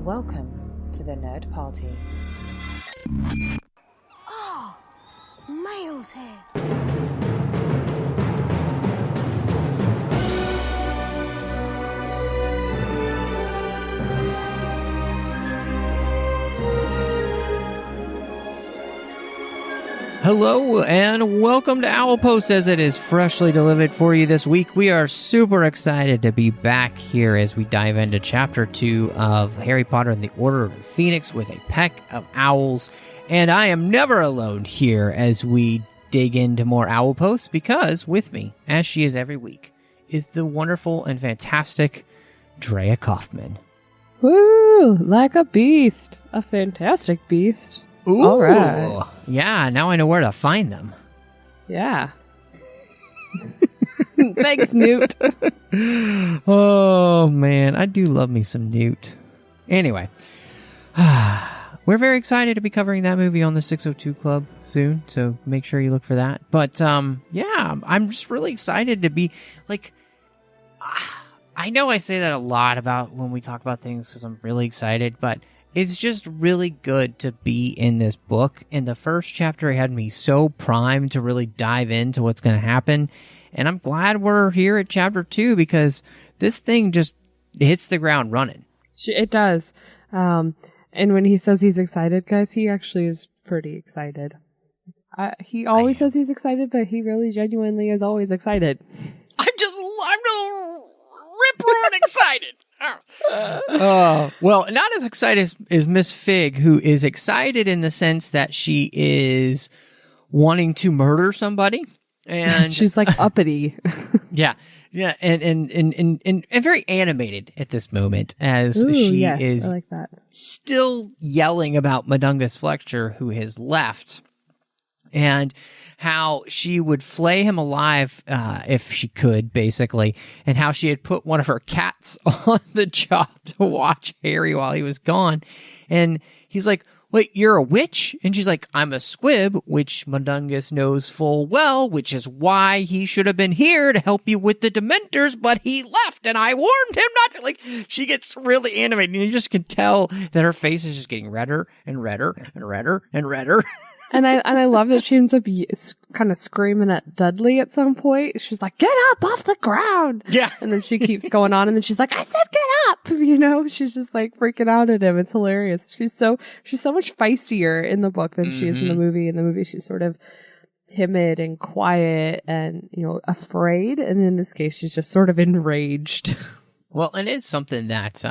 Welcome to the Nerd Party. Oh, Miles here. Hello and welcome to Owl Post as it is freshly delivered for you this week. We are super excited to be back here as we dive into Chapter 2 of Harry Potter and the Order of the Phoenix with a Peck of Owls. And I am never alone here as we dig into more Owl Posts because with me, as she is every week, is the wonderful and fantastic Andrea Coffman. Woo! Like a beast. A fantastic beast. Ooh, all right. Yeah, now I know where to find them. Yeah. Thanks, Newt. Oh, man, I do love me some Newt. Anyway, we're very excited to be covering that movie on the 602 Club soon, so make sure you look for that. But, yeah, I'm just really excited to be, like, I know I say that a lot about when we talk about things because I'm really excited, but it's just really good to be in this book. In the first chapter, it had me so primed to really dive into what's going to happen. And I'm glad we're here at chapter 2 because this thing just hits the ground running. It does. And when he says he's excited, guys, he actually is pretty excited. He always says he's excited, but he really genuinely is always excited. I'm rip-roaring excited. Well, not as excited as Miss Fig, who is excited in the sense that she is wanting to murder somebody, and she's like uppity. yeah, and very animated at this moment as she is I like that. Still yelling about Mundungus Fletcher, who has left, and how she would flay him alive if she could, basically, and how she had put one of her cats on the job to watch Harry while he was gone. And he's like, wait, you're a witch? And she's like, I'm a squib, which Mundungus knows full well, which is why he should have been here to help you with the dementors, but he left, and I warned him not to. Like, she gets really animated, and you just can tell that her face is just getting redder and redder and redder and redder. And I love that she ends up kind of screaming at Dudley at some point. She's like, get up off the ground. Yeah. And then she keeps going on. And then she's like, I said, get up. You know, she's just like freaking out at him. It's hilarious. She's so much feistier in the book than she is in the movie. In the movie, she's sort of timid and quiet and, you know, afraid. And in this case, she's just sort of enraged. Well, it is something that,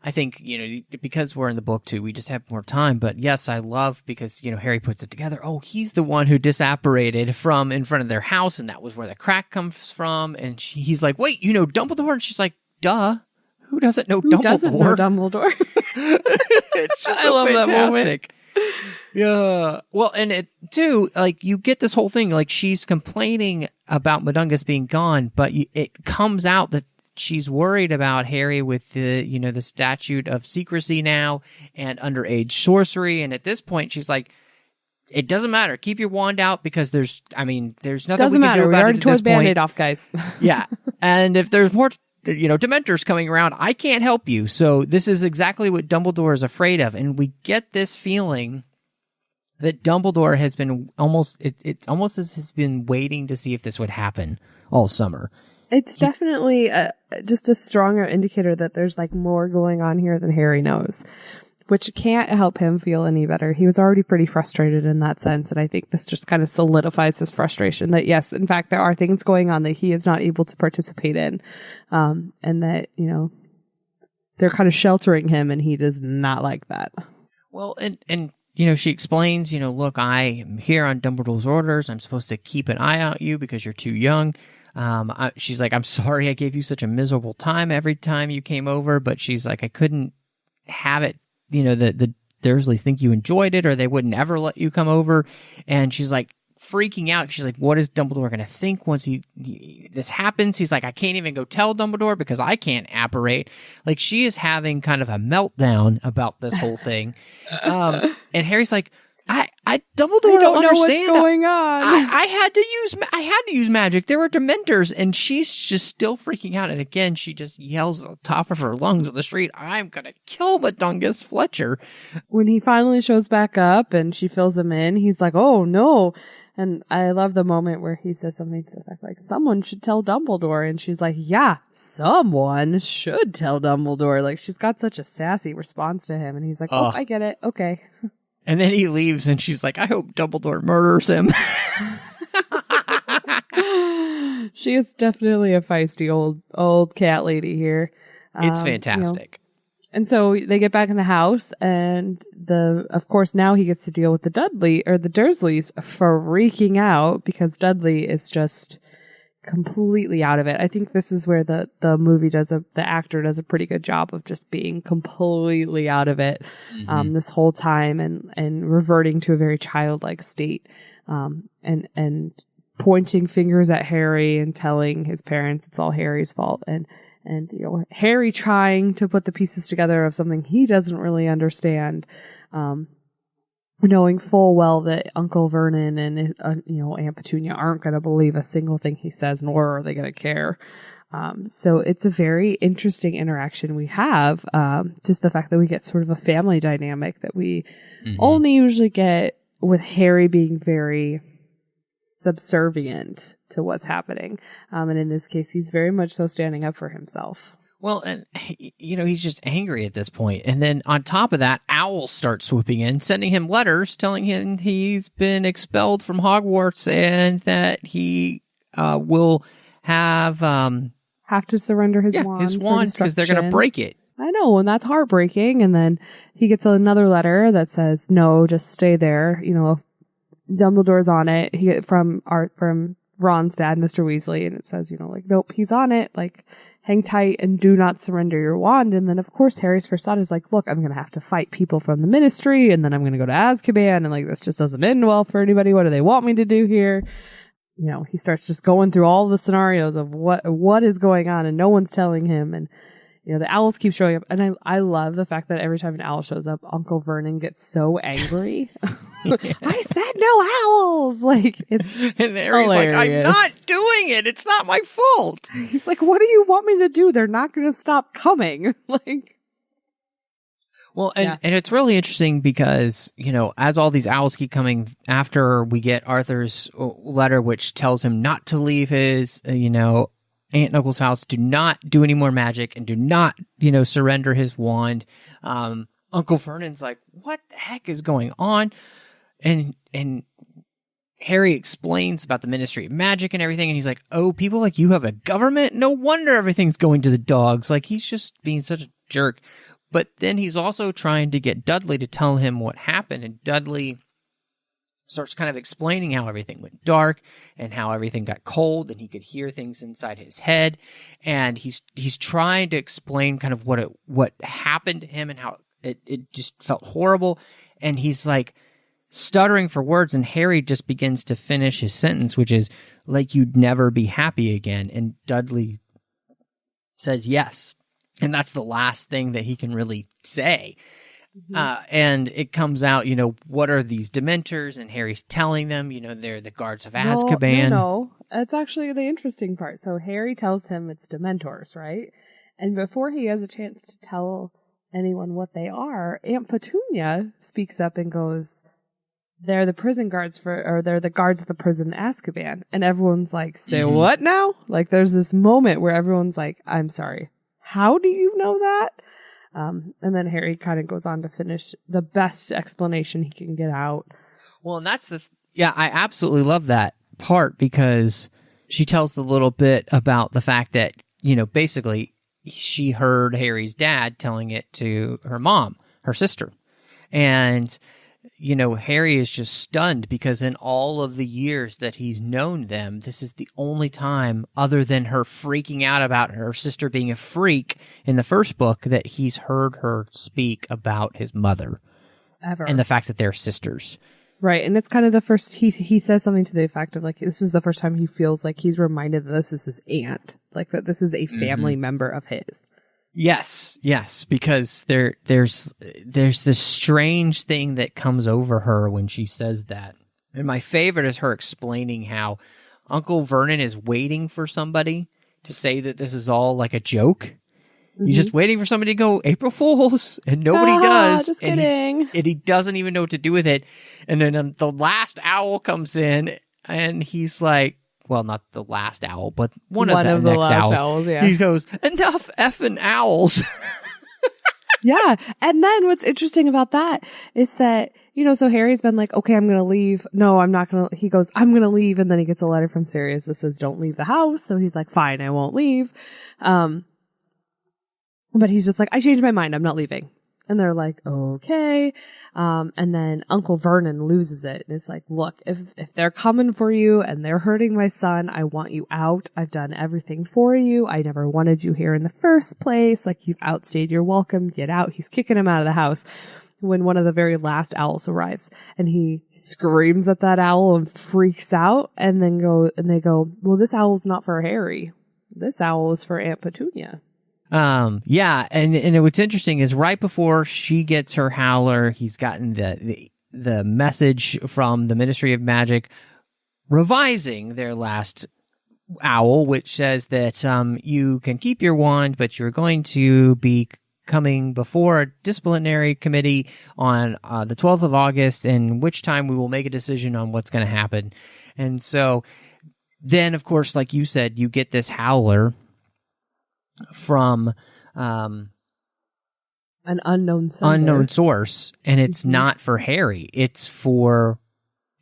I think, you know, because we're in the book too, we just have more time. But yes, I love because, you know, Harry puts it together. Oh, he's the one who disapparated from in front of their house, and that was where the crack comes from. And he's like, wait, you know Dumbledore? And she's like, duh. Who doesn't know Dumbledore? Doesn't know Dumbledore? It's just so love fantastic. That moment. Yeah. Well, and it too, like, you get this whole thing, like, she's complaining about Mundungus being gone, but it comes out that she's worried about Harry with the, you know, the statute of secrecy now and underage sorcery. And at this point, she's like, it doesn't matter. Keep your wand out because there's nothing doesn't we can do about it. We already tore the Band-Aid off, guys. Yeah. And if there's more, you know, dementors coming around, I can't help you. So this is exactly what Dumbledore is afraid of. And we get this feeling that Dumbledore has been it's almost as has been waiting to see if this would happen all summer. It's definitely just a stronger indicator that there's like more going on here than Harry knows, which can't help him feel any better. He was already pretty frustrated in that sense. And I think this just kind of solidifies his frustration that, yes, in fact, there are things going on that he is not able to participate in. And that, you know, they're kind of sheltering him and he does not like that. Well, and you know, she explains, you know, look, I am here on Dumbledore's orders. I'm supposed to keep an eye on you because you're too young. She's like, I'm sorry I gave you such a miserable time every time you came over, but she's like, I couldn't have it, you know, the Dursleys think you enjoyed it or they wouldn't ever let you come over. And she's like freaking out. She's like, what is Dumbledore going to think once this happens? He's like, I can't even go tell Dumbledore because I can't apparate. Like, she is having kind of a meltdown about this whole thing. And Harry's like, Dumbledore I don't know understand. what's going on. I had to use magic. There were dementors, and she's just still freaking out. And again, she just yells at the top of her lungs on the street, "I'm gonna kill Mundungus Fletcher." When he finally shows back up and she fills him in, he's like, "Oh no." And I love the moment where he says something to the effect like, "Someone should tell Dumbledore." And she's like, "Yeah, someone should tell Dumbledore." Like, she's got such a sassy response to him. And he's like, "Oh, I get it. Okay." And then he leaves, and she's like, "I hope Dumbledore murders him." She is definitely a feisty old cat lady here. It's fantastic. And so they get back in the house, and of course now he gets to deal with the Dursleys freaking out because Dudley is just completely out of it. I think this is where the movie the actor does a pretty good job of just being completely out of it, this whole time and reverting to a very childlike state, and pointing fingers at Harry and telling his parents it's all Harry's fault. And Harry trying to put the pieces together of something he doesn't really understand, knowing full well that Uncle Vernon and Aunt Petunia aren't going to believe a single thing he says, nor are they going to care. So it's a very interesting interaction we have. Just the fact that we get sort of a family dynamic that we only usually get with Harry being very subservient to what's happening. And in this case, he's very much so standing up for himself. Well, and, he's just angry at this point. And then on top of that, owls start swooping in, sending him letters telling him he's been expelled from Hogwarts and that he will have to surrender his wand. His wand, because they're going to break it. I know, and that's heartbreaking. And then he gets another letter that says, "No, just stay there. Dumbledore's on it." From Ron's dad, Mr. Weasley, and it says, "Nope, he's on it. Like, hang tight and do not surrender your wand." And then, of course, Harry's first thought is like, "Look, I'm going to have to fight people from the Ministry, and then I'm going to go to Azkaban, and this just doesn't end well for anybody. What do they want me to do here?" He starts just going through all the scenarios of what is going on, and no one's telling him. And the owls keep showing up, and I love the fact that every time an owl shows up, Uncle Vernon gets so angry. I said no owls! It's and Harry's like, "I'm not doing it. It's not my fault." He's like, "What do you want me to do? They're not going to stop coming." Well, and it's really interesting because, as all these owls keep coming after we get Arthur's letter, which tells him not to leave his, Aunt and Uncle's house, do not do any more magic, and do not, surrender his wand. Uncle Vernon's like, "What the heck is going on?" And Harry explains about the Ministry of Magic and everything, and he's like, "Oh, people like you have a government? No wonder everything's going to the dogs." He's just being such a jerk. But then he's also trying to get Dudley to tell him what happened, and Dudley starts kind of explaining how everything went dark and how everything got cold and he could hear things inside his head. And he's trying to explain kind of what happened to him and how it just felt horrible. And he's stuttering for words, and Harry just begins to finish his sentence, which is "you'd never be happy again." And Dudley says yes. And that's the last thing that he can really say. And it comes out, what are these dementors? And Harry's telling them, they're the guards of Azkaban. No, that's actually the interesting part. So Harry tells him it's dementors, right? And before he has a chance to tell anyone what they are, Aunt Petunia speaks up and goes, "They're the prison guards they're the guards of the prison Azkaban." And everyone's like, "Say what now?" There's this moment where everyone's like, "I'm sorry. How do you know that?" And then Harry kind of goes on to finish the best explanation he can get out. Well, and that's I absolutely love that part because she tells a little bit about the fact that, basically she heard Harry's dad telling it to her mom, her sister. And, Harry is just stunned because in all of the years that he's known them, this is the only time, other than her freaking out about her sister being a freak in the first book, that he's heard her speak about his mother. Ever. And the fact that they're sisters. Right, and it's kind of the first, he says something to the effect of, this is the first time he feels like he's reminded that this is his aunt. That this is a family member of his. Yes, because there's this strange thing that comes over her when she says that. And my favorite is her explaining how Uncle Vernon is waiting for somebody to say that this is all like a joke. Mm-hmm. He's just waiting for somebody to go April Fools, and nobody does. Just kidding. And he doesn't even know what to do with it. And then the last owl comes in, and he's like, well, not the last owl, but one of the next owls. Yeah. He goes, enough effing owls. Yeah. And then what's interesting about that is that, so Harry's been like, okay, I'm going to leave. No, I'm not going to. He goes, I'm going to leave. And then he gets a letter from Sirius that says, don't leave the house. So he's like, fine, I won't leave. But he's just like, I changed my mind. I'm not leaving. And they're like, okay. And then Uncle Vernon loses it and is like, look, if they're coming for you and they're hurting my son, I want you out. I've done everything for you. I never wanted you here in the first place. Like, you've outstayed your welcome. Get out. He's kicking him out of the house when one of the very last owls arrives, and he screams at that owl and freaks out, and they go, well, this owl's not for Harry. This owl is for Aunt Petunia. Yeah, and what's interesting is right before she gets her howler, he's gotten the message from the Ministry of Magic revising their last owl, which says that you can keep your wand, but you're going to be coming before a disciplinary committee on the 12th of August, in which time we will make a decision on what's going to happen. And so then, of course, like you said, you get this howler from an unknown source, and it's not for Harry, it's for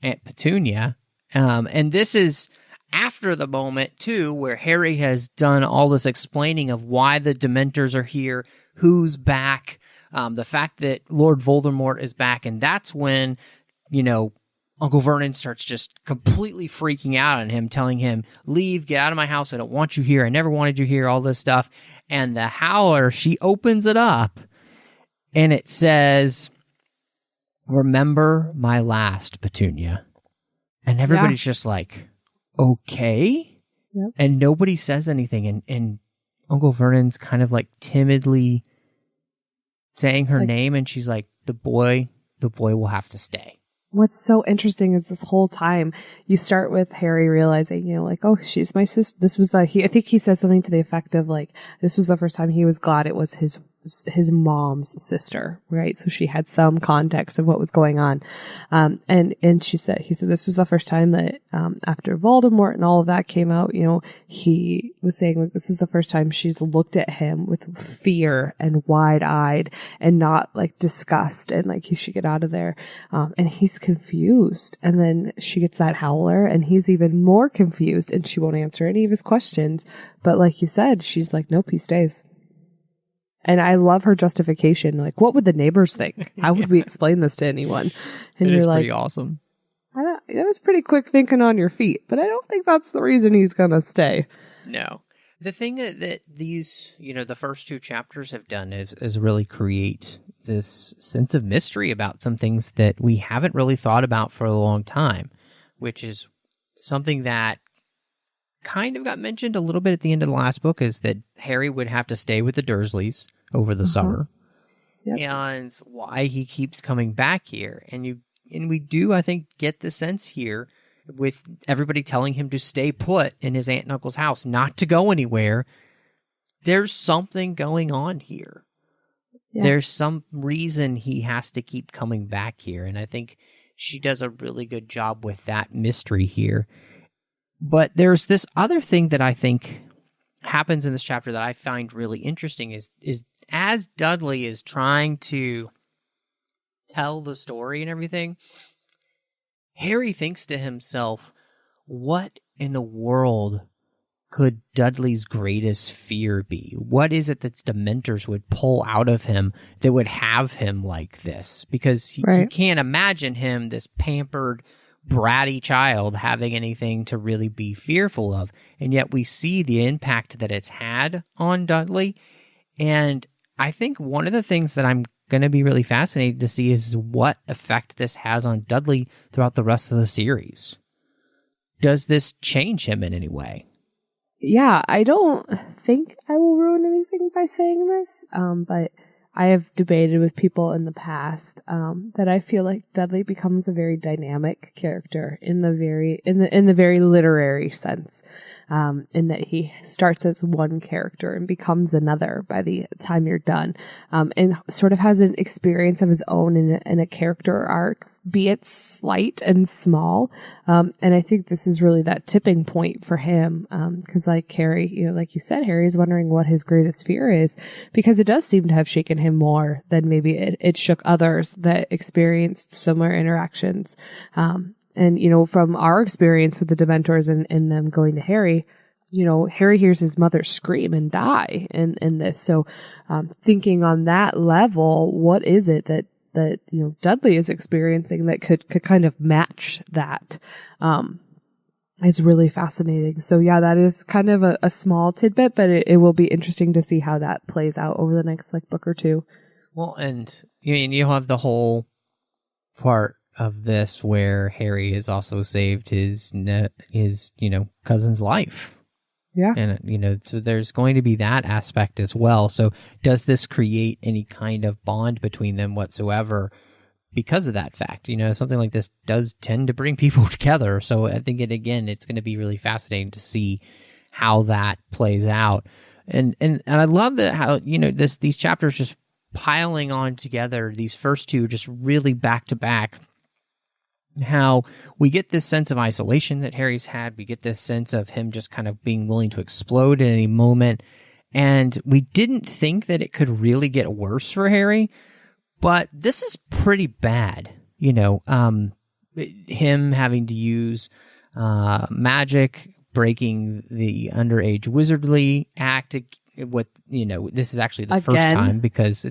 Aunt Petunia. And this is after the moment too where Harry has done all this explaining of why the Dementors are here, who's back, the fact that Lord Voldemort is back, and that's when Uncle Vernon starts just completely freaking out on him, telling him, leave, get out of my house, I don't want you here, I never wanted you here, all this stuff. And the howler, she opens it up, and it says, remember my last, Petunia. And everybody's just like, okay? Yep. And nobody says anything, and Uncle Vernon's kind of like timidly saying her name, and she's like, the boy will have to stay. What's so interesting is this whole time you start with Harry realizing, oh, she's my sister. This was I think he says something to the effect of like, this was the first time he was glad it was his mom's sister, right? So she had some context of what was going on. And he said, this was the first time that, after Voldemort and all of that came out, he was saying like, this is the first time she's looked at him with fear and wide-eyed and not like disgust and like he should get out of there. And he's confused. And then she gets that howler and he's even more confused and she won't answer any of his questions. But like you said, she's like, nope, he stays. And I love her justification. Like, what would the neighbors think? How would we explain this to anyone? And you're like, pretty awesome. It was pretty quick thinking on your feet, but I don't think that's the reason he's going to stay. No. The thing that these, the first two chapters have done is really create this sense of mystery about some things that we haven't really thought about for a long time, which is something that kind of got mentioned a little bit at the end of the last book, is that Harry would have to stay with the Dursleys over the summer. Yep. And why he keeps coming back here. And we do, I think, get the sense here with everybody telling him to stay put in his aunt and uncle's house, not to go anywhere. There's something going on here. Yeah. There's some reason he has to keep coming back here. And I think she does a really good job with that mystery here. But there's this other thing that I think happens in this chapter that I find really interesting is as Dudley is trying to tell the story and everything, Harry thinks to himself, what in the world could Dudley's greatest fear be? What is it that Dementors would pull out of him that would have him like this? Because he can't imagine him, this pampered, bratty child, having anything to really be fearful of. And yet we see the impact that it's had on Dudley. And I think one of the things that I'm going to be really fascinated to see is what effect this has on Dudley throughout the rest of the series. Does this change him in any way? yeah, I don't think I will ruin anything by saying this, but I have debated with people in the past that I feel like Dudley becomes a very dynamic character in the very literary sense, in that he starts as one character and becomes another by the time you're done, and sort of has an experience of his own in a character arc, be it slight and small. And I think this is really that tipping point for him. Cause like Harry, like you said, Harry is wondering what his greatest fear is, because it does seem to have shaken him more than maybe it shook others that experienced similar interactions. And, from our experience with the Dementors and them going to Harry, Harry hears his mother scream and die in this. So, thinking on that level, what is it that Dudley is experiencing that could kind of match that, is really fascinating. So yeah, that is kind of a small tidbit, but it will be interesting to see how that plays out over the next book or two. Well, and you'll have the whole part of this where Harry has also saved his cousin's life. Yeah. And, so there's going to be that aspect as well. So does this create any kind of bond between them whatsoever because of that fact? Something like this does tend to bring people together. So I think it's going to be really fascinating to see how that plays out. And I love that how, these chapters just piling on together, these first two just really back to back. How we get this sense of isolation that Harry's had. We get this sense of him just kind of being willing to explode at any moment. And we didn't think that it could really get worse for Harry, but this is pretty bad. Him having to use magic, breaking the underage wizardly act. This is actually the first time, because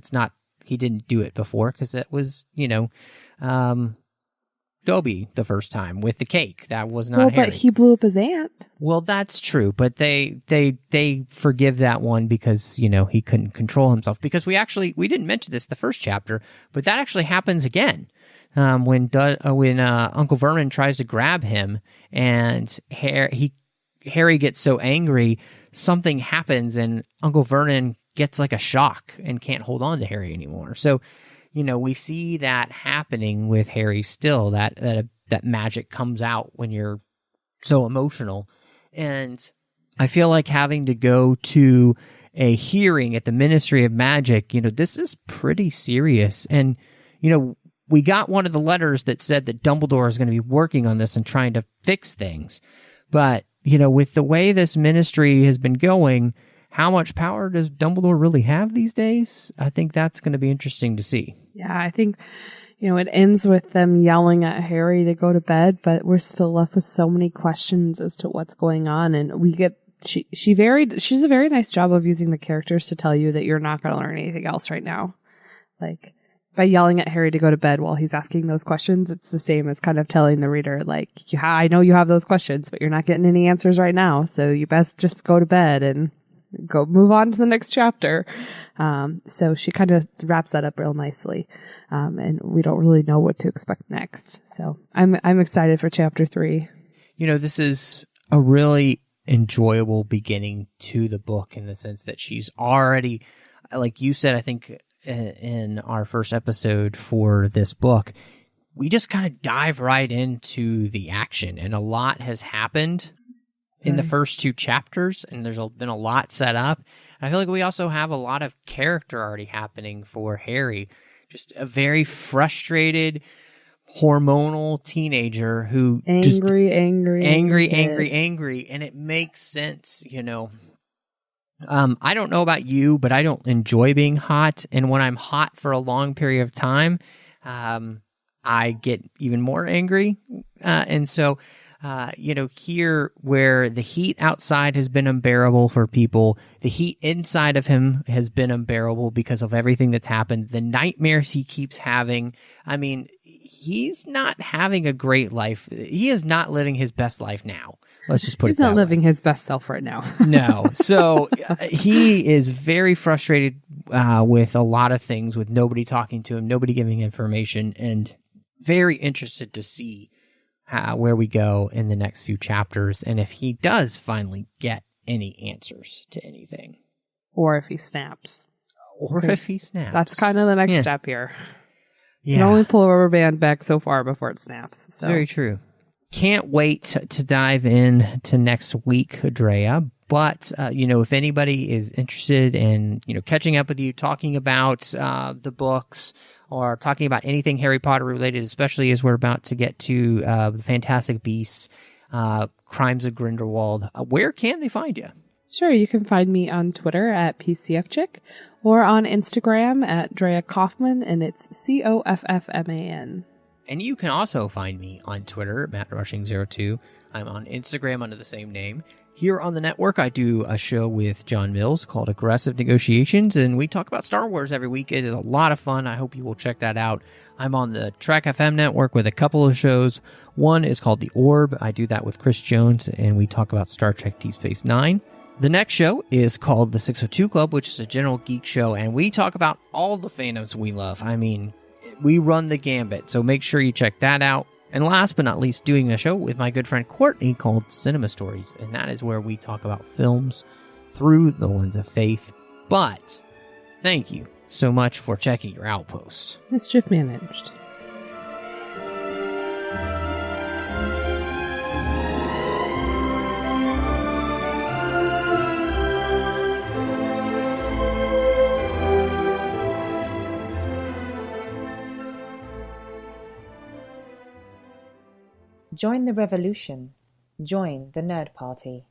he didn't do it before, because it was, Dobby the first time with the cake. That was not Harry. But he blew up his aunt. Well, that's true, but they forgive that one because, he couldn't control himself. Because we didn't mention this the first chapter, but that actually happens again. When Uncle Vernon tries to grab him and Harry gets so angry, something happens and Uncle Vernon gets like a shock and can't hold on to Harry anymore. So, we see that happening with Harry still, that magic comes out when you're so emotional. And I feel like having to go to a hearing at the Ministry of Magic, this is pretty serious. And, we got one of the letters that said that Dumbledore is going to be working on this and trying to fix things. But, with the way this ministry has been going, how much power does Dumbledore really have these days? I think that's going to be interesting to see. Yeah, I think, it ends with them yelling at Harry to go to bed, but we're still left with so many questions as to what's going on. And we get, she's a very nice job of using the characters to tell you that you're not going to learn anything else right now. Like, by yelling at Harry to go to bed while he's asking those questions, it's the same as kind of telling the reader, I know you have those questions, but you're not getting any answers right now. So you best just go to bed and go move on to the next chapter. So she kind of wraps that up real nicely. And we don't really know what to expect next. So I'm excited for chapter 3. This is a really enjoyable beginning to the book in the sense that she's already, like you said, I think in our first episode for this book, we just kind of dive right into the action, and a lot has happened in the first 2 chapters, and there's been a lot set up. And I feel like we also have a lot of character already happening for Harry. Just a very frustrated, hormonal teenager who angry, and it makes sense, I don't know about you, but I don't enjoy being hot, and when I'm hot for a long period of time, I get even more angry, and so here where the heat outside has been unbearable for people, the heat inside of him has been unbearable because of everything that's happened, the nightmares he keeps having. I mean, he's not having a great life. He is not living his best life now. Let's just put it that way. He's not living his best self right now. No. So he is very frustrated with a lot of things, with nobody talking to him, nobody giving information, and very interested to see where we go in the next few chapters, and if he does finally get any answers to anything. Or if he snaps. Or if he snaps. That's kind of the next step here. Yeah. You can only pull a rubber band back so far before it snaps. It's very true. Can't wait to dive in to next week, Andrea. But, if anybody is interested in, catching up with you, talking about the books or talking about anything Harry Potter related, especially as we're about to get to the Fantastic Beasts, Crimes of Grindelwald, where can they find you? Sure, you can find me on Twitter at PCFChick or on Instagram at Andrea Coffman, and it's Coffman. And you can also find me on Twitter, MattRushing02. I'm on Instagram under the same name. Here on the network, I do a show with John Mills called Aggressive Negotiations, and we talk about Star Wars every week. It is a lot of fun. I hope you will check that out. I'm on the Track FM network with a couple of shows. One is called The Orb. I do that with Chris Jones, and we talk about Star Trek Deep Space Nine. The next show is called The 602 Club, which is a general geek show, and we talk about all the fandoms we love. I mean, we run the gambit, so make sure you check that out. And last but not least, doing a show with my good friend Courtney called Cinema Stories, and that is where we talk about films through the lens of faith. But thank you so much for checking your outpost. Mischief managed. Join the revolution. Join the Nerd Party.